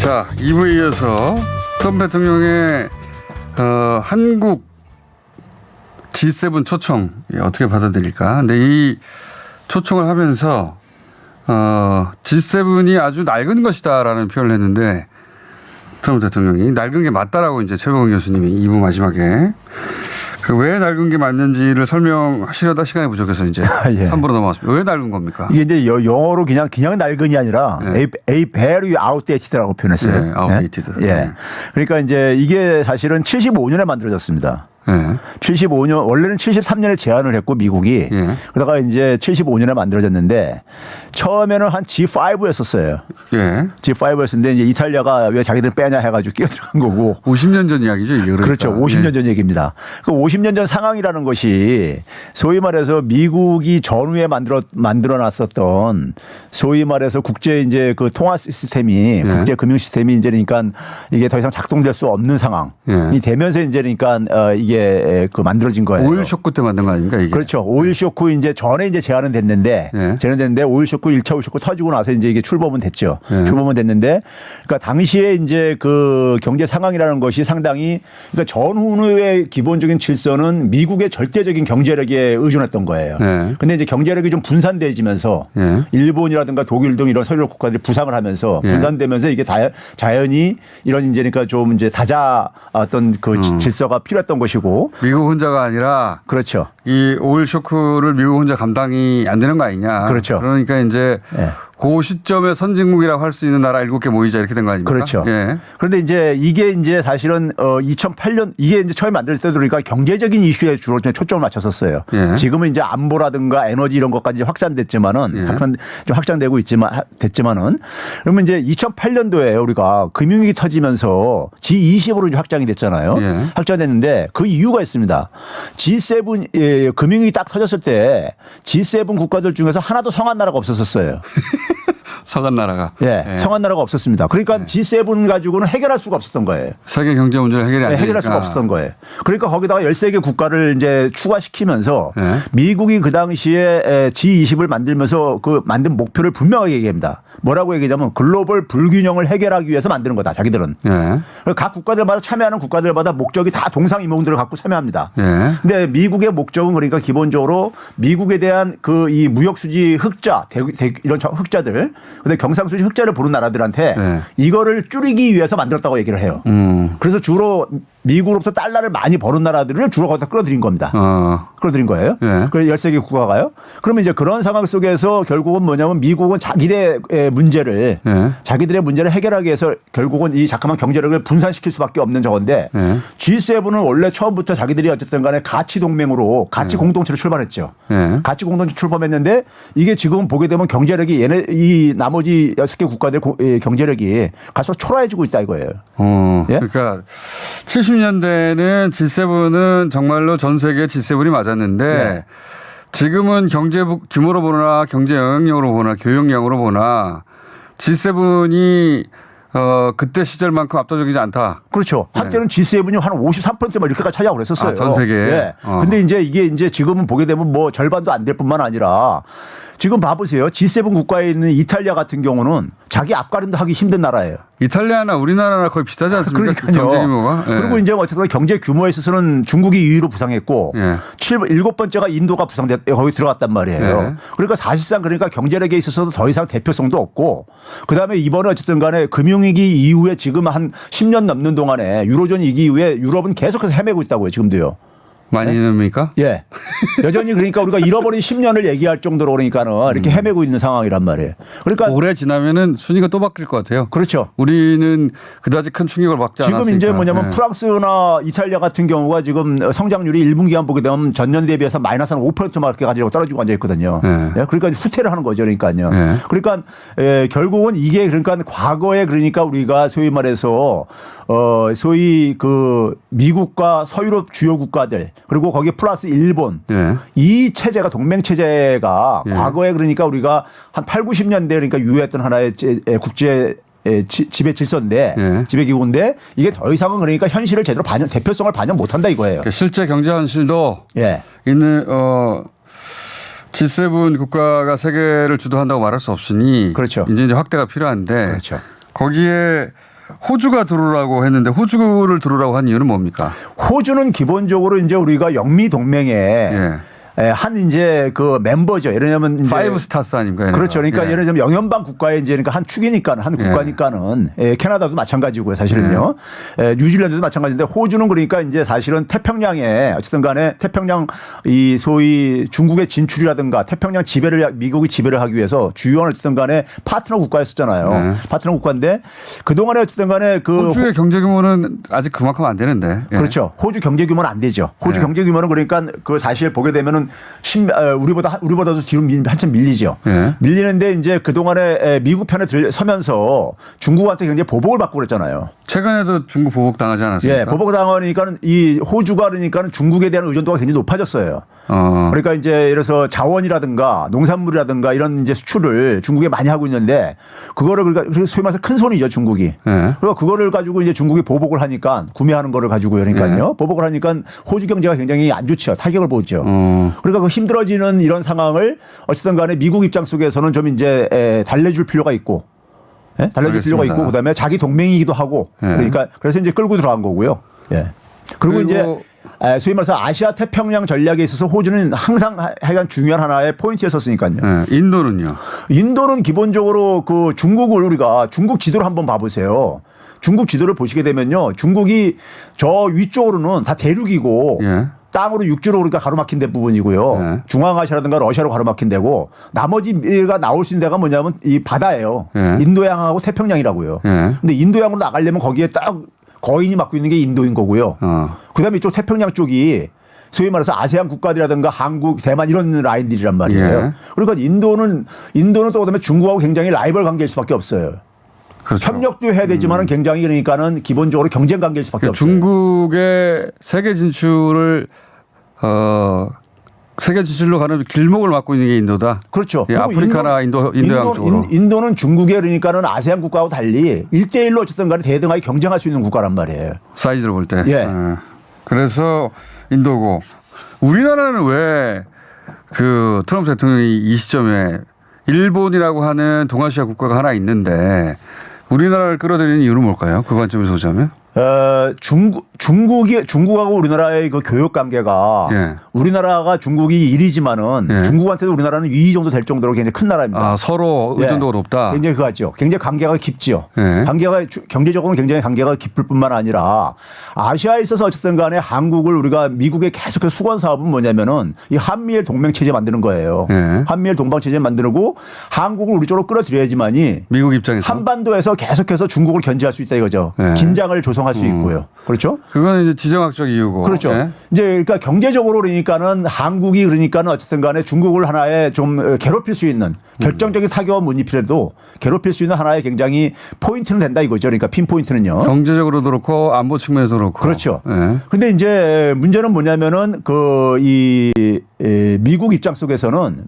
자, 2부에 이어서 트럼프 대통령의 한국 G7 초청 어떻게 받아들일까? 근데 이 초청을 하면서 G7이 아주 낡은 것이다라는 표현을 했는데 트럼프 대통령이 낡은 게 맞다라고 이제 최병훈 교수님이 2부 마지막에 왜 낡은 게 맞는지를 설명하시려다 시간이 부족해서 이제 예. 3부로 넘어갔습니다. 왜 낡은 겁니까? 이게 이제 영어로 그냥 낡은이 아니라 예. a very outdated라고 표현했어요. 예, outdated. 예. 예. 그러니까 이제 이게 사실은 75년에 만들어졌습니다. 예. 75년 원래는 73년에 제안을 했고 미국이 예. 그러다가 이제 75년에 만들어졌는데 처음에는 한 G5였었어요. 예. G5였는데 이제 이탈리아가 왜 자기들 빼냐 해가지고 끼어들어간 거고. 50년 전 이야기죠, 이게. 그러니까. 그렇죠. 50년 예. 전 얘기입니다. 그 50년 전 상황이라는 것이 소위 말해서 미국이 전후에 만들어 놨었던 소위 말해서 국제 이제 그 통화 시스템이 예. 국제 금융 시스템이 이제 그러니까 이게 더 이상 작동될 수 없는 상황이 예. 되면서 이제 그러니까 이게 그 만들어진 거예요. 오일 쇼크 때 만든 거 아닙니까, 이게? 그렇죠. 오일 쇼크 이제 전에 이제 제안은 됐는데 예. 오일 쇼크 1차 오일 쇼크 터지고 나서 이제 이게 출범은 됐죠. 예. 출범은 됐는데 그러니까 당시에 이제 그 경제 상황이라는 것이 상당히 그러니까 전후의 기본적인 질서는 미국의 절대적인 경제력에 의존했던 거예요. 예. 근데 이제 경제력이 좀 분산되지면서 예. 일본이라든가 독일 등 이런 서유럽 국가들이 부상을 하면서 예. 분산되면서 이게 자연히 이런 이제 그러니까 좀 이제 다자 어떤 그 질서가 필요했던 것이고 미국 혼자가 아니라 그렇죠. 이 오일 쇼크를 미국 혼자 감당이 안 되는 거 아니냐. 그렇죠. 그러니까 이제 예. 그 시점에 선진국이라고 할 수 있는 나라 7개 모이자 이렇게 된 거 아닙니까? 그렇죠. 예. 그런데 이제 이게 이제 사실은 2008년 이게 이제 처음에 만들었을 때도 그러니까 경제적인 이슈에 주로 초점을 맞췄었어요. 예. 지금은 이제 안보라든가 에너지 이런 것까지 확산됐지만은 예. 좀 확장되고 됐지만은 그러면 이제 2008년도에 우리가 금융위기 터지면서 G20으로 이제 확장이 됐잖아요. 예. 확장됐는데 그 이유가 있습니다. G7 금융위기 딱 터졌을 때 G7 국가들 중에서 하나도 성한 나라가 없었었어요. 서간 나라가. 예, 성한 나라가 없었습니다. 그러니까 G7 가지고는 해결할 수가 없었던 거예요. 세계 경제 문제를 해결이 안 되니까. 해결할 수가 없었던 거예요. 그러니까 거기다가 13개 국가를 이제 추가시키면서 예. 미국이 그 당시에 G20을 만들면서 그 만든 목표를 분명하게 얘기합니다. 뭐라고 얘기하자면 글로벌 불균형을 해결하기 위해서 만드는 거다. 자기들은. 예. 각 국가들마다 참여하는 국가들마다 목적이 다 동상이몽들을 갖고 참여합니다. 예. 근데 미국의 목적은 그러니까 기본적으로 미국에 대한 그 이 무역수지 흑자, 이런 흑자들, 근데 경상수지 흑자를 보는 나라들한테 예. 이거를 줄이기 위해서 만들었다고 얘기를 해요. 그래서 주로 미국으로부터 달러를 많이 버는 나라들을 주로 거기다 끌어들인 겁니다. 끌어들인 거예요. 예. 그 13개 국가가요. 그러면 이제 그런 상황 속에서 결국은 뭐냐면 미국은 자기들의 문제를 예. 자기들의 문제를 해결하기 위해서 결국은 이 자그마한 경제력을 분산시킬 수밖에 없는 저건데 예. G7은 원래 처음부터 자기들이 어쨌든 간에 가치 동맹으로 가치 공동체로 출발했죠. 예. 가치 공동체 출범했는데 이게 지금 보게 되면 경제력이 이 나머지 6개 국가들 경제력이 갈수록 초라해지고 있다 이거예요. 예? 그러니까 70년대는 G7은 정말로 전 세계 G7이 맞았는데 네. 지금은 경제 규모로 보나 경제 영향력으로 보나 교역량으로 보나 G7이 그때 시절만큼 압도적이지 않다. 그렇죠. 한때는 G7이 한 53%만 이렇게까지 차지하고 그랬었어요. 아, 전 세계에? 예. 근데 이게 이제 지금은 보게 되면 뭐 절반도 안 될 뿐만 아니라 지금 봐보세요. G7 국가에 있는 이탈리아 같은 경우는 자기 앞가림도 하기 힘든 나라예요. 이탈리아나 우리나라나 거의 비슷하지 않습니까? 그러니까요. 경제 규모가. 예. 그리고 이제 어쨌든 경제 규모에 있어서는 중국이 2위로 부상했고 예. 7번째가 인도가 거기 들어갔단 말이에요. 예. 그러니까 사실상 그러니까 경제력에 있어서도 더 이상 대표성도 없고 그다음에 이번에 어쨌든 간에 금융위기 이후에 지금 한 10년 넘는 동안에 유로존 위기 이후에 유럽은 계속해서 헤매고 있다고요. 지금도요. 많이 납니까? 예. 여전히 그러니까 우리가 잃어버린 10년을 얘기할 정도로 그러니까는 이렇게 헤매고 있는 상황이란 말이에요. 그러니까 오래 지나면은 순위가 또 바뀔 것 같아요. 그렇죠. 우리는 그다지 큰 충격을 받지 않았으니까. 지금 이제 뭐냐면 예. 프랑스나 이탈리아 같은 경우가 지금 성장률이 1분기만 보게 되면 전년 대비해서 마이너스 한 5%만 가지고 떨어지고 앉아 있거든요. 예. 예. 그러니까 후퇴를 하는 거죠. 그러니까요. 예. 그러니까 결국은 이게 그러니까 과거에 그러니까 우리가 소위 말해서 소위 그 미국과 서유럽 주요 국가들 그리고 거기에 플러스 일본 예. 이 체제가 동맹 체제가 예. 과거에 그러니까 우리가 한 8, 90년대 그러니까 유효했던 하나의 국제 지배 질서인데 예. 지배 기구인데 이게 더 이상은 그러니까 현실을 제대로 대표성을 반영 못한다 이거예요. 그러니까 실제 경제 현실도 예. 있는 G7 국가가 세계를 주도한다고 말할 수 없으니 그렇죠. 이제 확대가 필요한데 그렇죠. 거기에 호주가 들어오라고 했는데 호주를 들어오라고 한 이유는 뭡니까? 호주는 기본적으로 이제 우리가 영미 동맹에 예. 한 이제 그 멤버죠. 예를 들면 이제 파이브 스타스 아닙니까? 얘네가. 그렇죠. 그러니까 예. 예를 들면 영연방 국가의 이제 그러니까 한 축이니까 한 국가니까는 캐나다도 마찬가지고요. 사실은요. 뉴질랜드도 마찬가지인데 호주는 그러니까 이제 사실은 태평양에 어쨌든 간에 태평양 이 소위 중국의 진출이라든가 태평양 지배를 미국이 지배를 하기 위해서 주요한 어쨌든 간에 파트너 국가였었잖아요. 파트너 국가인데 그동안에 어쨌든 간에 그 호주의 경제 규모는 아직 그만큼 안 되는데. 예. 그렇죠. 호주 경제 규모는 안 되죠. 호주 경제 규모는 그러니까 그 사실 보게 되면은 우리보다도 뒤로 한참 밀리죠. 예. 밀리는데 이제 그동안에 미국 편에 서면서 중국한테 굉장히 보복을 받고 그랬잖아요. 최근에도 중국 보복 당하지 않았습니까? 예, 보복 당하니까는 이 호주가 그러니까는 중국에 대한 의존도가 굉장히 높아졌어요. 그러니까 이제 예를 들어서 자원이라든가 농산물이라든가 이런 이제 수출을 중국에 많이 하고 있는데 그거를 그러니까 소위 말해서 큰 손이죠 중국이. 예. 그러니까 그거를 가지고 이제 중국이 보복을 하니까 구매하는 거를 가지고 그러니까요. 보복을 하니까 호주 경제가 굉장히 안 좋죠. 타격을 보죠. 그러니까 그 힘들어지는 이런 상황을 어쨌든 간에 미국 입장 속에서는 좀 이제 달래줄 필요가 있고. 예? 달래줄 필요가 있고 그다음에 자기 동맹이기도 하고 그러니까 그래서 이제 끌고 들어간 거고요. 예. 그리고 이제 소위 말해서 아시아 태평양 전략에 있어서 호주는 항상 하여간 중요한 하나의 포인트였었으니까요. 예. 인도는요? 인도는 기본적으로 그 중국을 우리가 중국 지도를 한번 봐보세요. 중국 지도를 보시게 되면요. 중국이 저 위쪽으로는 다 대륙이고 예. 땅으로 육지로 우리가 가로막힌 데 부분이고요. 네. 중앙아시아라든가 러시아로 가로막힌 데고 나머지가 나올 수 있는 데가 뭐냐면 이 바다예요. 네. 인도양하고 태평양이라고요. 네. 근데 인도양으로 나가려면 거기에 딱 거인이 맡고 있는 게 인도인 거고요. 그다음에 이쪽 태평양 쪽이 소위 말해서 아세안 국가들이라든가 한국, 대만 이런 라인들이란 말이에요. 예. 그러니까 인도는 또 그다음에 중국하고 굉장히 라이벌 관계일 수밖에 없어요. 그렇죠. 협력도 해야 되지만은 굉장히 그러니까는 기본적으로 경쟁 관계일 수밖에 없어요. 중국의 세계 진출을 세계 진출로 가는 길목을 막고 있는 게 인도다. 그렇죠. 예, 아프리카나 인도양 쪽으로. 인도는 중국에 그러니까는 아세안 국가하고 달리 1대1로 어쨌든 간에 대등하게 경쟁할 수 있는 국가란 말이에요. 사이즈로 볼 때. 예. 그래서 인도고 우리나라는 왜 그 트럼프 대통령이 이 시점에 일본이라고 하는 동아시아 국가가 하나 있는데 우리나라를 끌어들이는 이유는 뭘까요? 그 관점에서 보자면. 중국하고 우리나라의 그 교역 관계가 예. 우리나라가 중국이 1위지만은 예. 중국한테도 우리나라는 2위 정도 될 정도로 굉장히 큰 나라입니다. 아, 서로 의존도가 높다. 굉장히 그거죠. 굉장히 관계가 깊죠. 예. 관계가 경제적으로는 굉장히 관계가 깊을 뿐만 아니라 아시아에 있어서 어쨌든 간에 한국을 우리가 미국에 계속해서 수건 사업은 뭐냐면은 이 한미일 동맹 체제 만드는 거예요. 예. 한미일 동방 체제 만들고 한국을 우리 쪽으로 끌어들여야지만이 미국 입장에서. 한반도에서 계속해서 중국을 견제할 수 있다 이거죠. 예. 긴장을 조성할 수 있고요. 그렇죠? 그거는 이제 지정학적 이유고. 그렇죠. 예. 이제 그러니까 경제적으로 그러니까는 한국이 그러니까는 어쨌든 간에 중국을 하나의 좀 괴롭힐 수 있는 결정적인 타격은 못 입히려도 괴롭힐 수 있는 하나의 굉장히 포인트는 된다 이거죠. 그러니까 핀 포인트는요. 경제적으로도 그렇고 안보 측면에서도 그렇고. 그렇죠. 예. 근데 이제 문제는 뭐냐면은 미국 입장 속에서는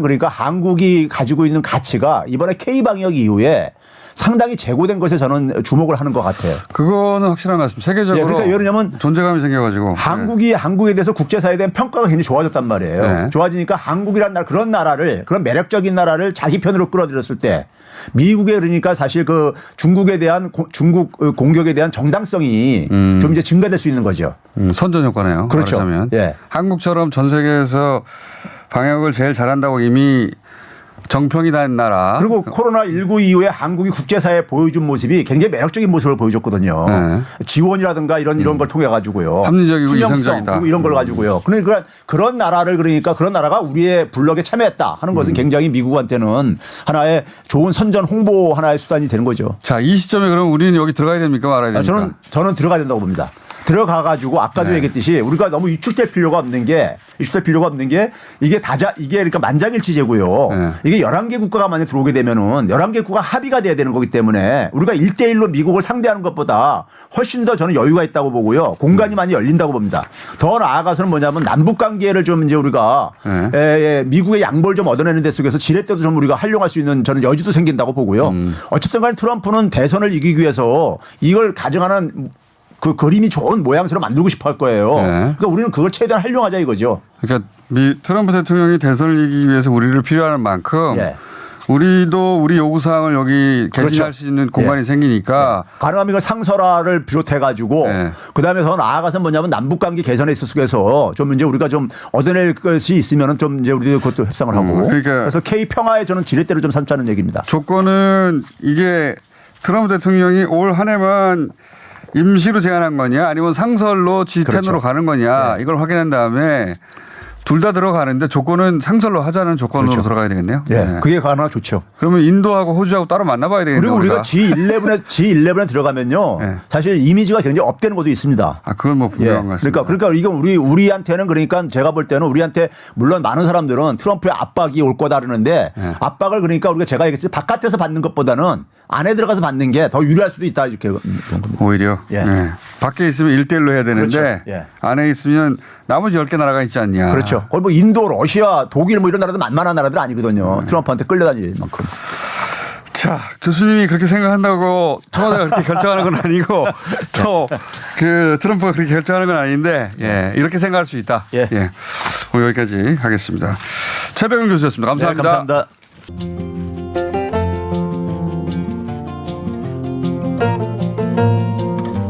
그러니까 한국이 가지고 있는 가치가 이번에 K 방역 이후에 상당히 제고된 것에 저는 주목을 하는 것 같아요. 그거는 확실한 것 같습니다. 세계적으로. 예, 그러니까 예를 들면 존재감이 생겨가지고. 한국에 대해서 국제사회에 대한 평가가 굉장히 좋아졌단 말이에요. 네. 좋아지니까 한국이란 나라 그런 매력적인 나라를 자기 편으로 끌어들였을 때 미국에 그러니까 사실 그 중국에 대한 중국 공격에 대한 정당성이 좀 이제 증가될 수 있는 거죠. 선전 효과네요. 그렇죠. 말하자면. 예. 한국처럼 전 세계에서 방역을 제일 잘한다고 이미 정평이 된 나라. 그리고 코로나19 이후에 한국이 국제사회에 보여준 모습이 굉장히 매력적인 모습을 보여줬거든요. 네. 지원이라든가 이런 걸 통해 가지고요. 합리적이고 투명성 이상적이다. 그리고 이런 걸 가지고요. 그러니까 그런 나라가 우리의 블록에 참여했다 하는 것은 굉장히 미국한테는 하나의 좋은 선전 홍보 하나의 수단이 되는 거죠. 자, 이 시점에 그럼 우리는 여기 들어가야 됩니까 말아야 됩니까? 저는 들어가야 된다고 봅니다. 들어가 가지고 아까도 얘기했듯이 우리가 너무 위축될 필요가 없는 게 이게 그러니까 만장일치제고요. 네. 이게 11개 국가가 만약 들어오게 되면은 11개 국가 합의가 돼야 되는 거기 때문에 우리가 1대1로 미국을 상대하는 것보다 훨씬 더 저는 여유가 있다고 보고요. 공간이 많이 열린다고 봅니다. 더 나아가서는 뭐냐면 남북 관계를 좀 이제 우리가 미국의 양보를 좀 얻어내는 데 속에서 지렛대도 좀 우리가 활용할 수 있는 저는 여지도 생긴다고 보고요. 어쨌든 간에 트럼프는 대선을 이기기 위해서 이걸 가정하는 그 그림이 좋은 모양새로 만들고 싶어 할 거예요. 네. 그러니까 우리는 그걸 최대한 활용하자 이거죠. 그러니까 트럼프 대통령이 대선을 이기기 위해서 우리를 필요하는 만큼 예. 우리도 우리 요구사항을 여기 개진할 그렇죠. 수 있는 공간이 예. 생기니까 가능하면 이걸 상설화를 비롯해가지고 네. 그다음에 더 나아가서 뭐냐면 남북관계 개선에 있어서 좀 이제 우리가 좀 얻어낼 것이 있으면은 좀 이제 우리도 그것도 협상을 하고 그러니까 그래서 K 평화에 저는 지렛대를 좀 삼자는 얘기입니다. 조건은 이게 트럼프 대통령이 올 한 해만 임시로 제안한 거냐 아니면 상설로 G10으로 그렇죠. 가는 거냐 이걸 확인한 다음에 둘 다 들어가는데 조건은 상설로 하자는 조건으로 그렇죠. 들어가야 되겠네요. 예, 네. 그게 가능하 좋죠. 그러면 인도하고 호주하고 따로 만나봐야 되겠네요. 그리고 우리가 G11에 들어가면요, 네. 사실 이미지가 굉장히 업되는 것도 있습니다. 아 그건 뭐 분명한 것 같습니다. 그러니까 이건 우리한테는 그러니까 제가 볼 때는 우리한테 물론 많은 사람들은 트럼프의 압박이 올 거다 그러는데 네. 압박을 그러니까 우리가 제가 얘기했지 바깥에서 받는 것보다는 안에 들어가서 받는 게 더 유리할 수도 있다 이렇게 본 겁니다. 오히려 예. 네. 밖에 있으면 1대1로 해야 되는데 그렇죠. 예. 안에 있으면 나머지 10개 나라가 있지 않냐. 그렇죠. 거의 뭐 인도, 러시아, 독일 뭐 이런 나라도 만만한 나라들 아니거든요. 트럼프한테 끌려다닐 만큼. 자, 교수님이 그렇게 생각한다고 청와대가 그렇게 결정하는 건 아니고 또 그 트럼프가 그렇게 결정하는 건 아닌데 예, 이렇게 생각할 수 있다. 예. 오늘 여기까지 하겠습니다. 최백은 교수였습니다. 감사합니다. 네, 감사합니다.